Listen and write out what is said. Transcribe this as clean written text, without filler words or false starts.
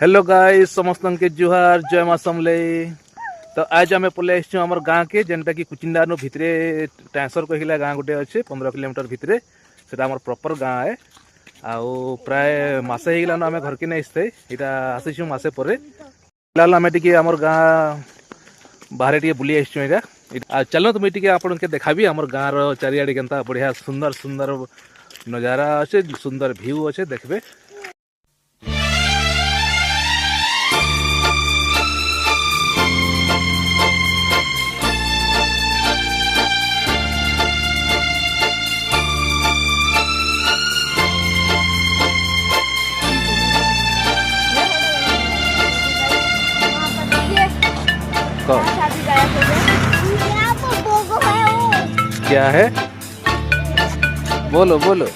Hello guys समस्त के जुहार जय माँ समले। तो आज आम पलि आसचु आम गाँ के जेनटा कि कुचिंडा नु भितरे ट्रांसफर कहला गाँ गोटे अच्छे 15 किलोमीटर भितरे से आम प्रॉपर गाँ है। आउ प्राय मसे होगलान आम घर के नहीं आसते यहाँ आसीचु मसे पर आम टे आम गाँ बाहर टे बुली आसचु यहाँ चलो तुम टे आपन के देखा आम गाँव चारिआडे केनता बढ़िया सुंदर सुंदर नजारा अच्छे सुंदर व्यू अच्छे देखबे। क्या है बोलो बोलो।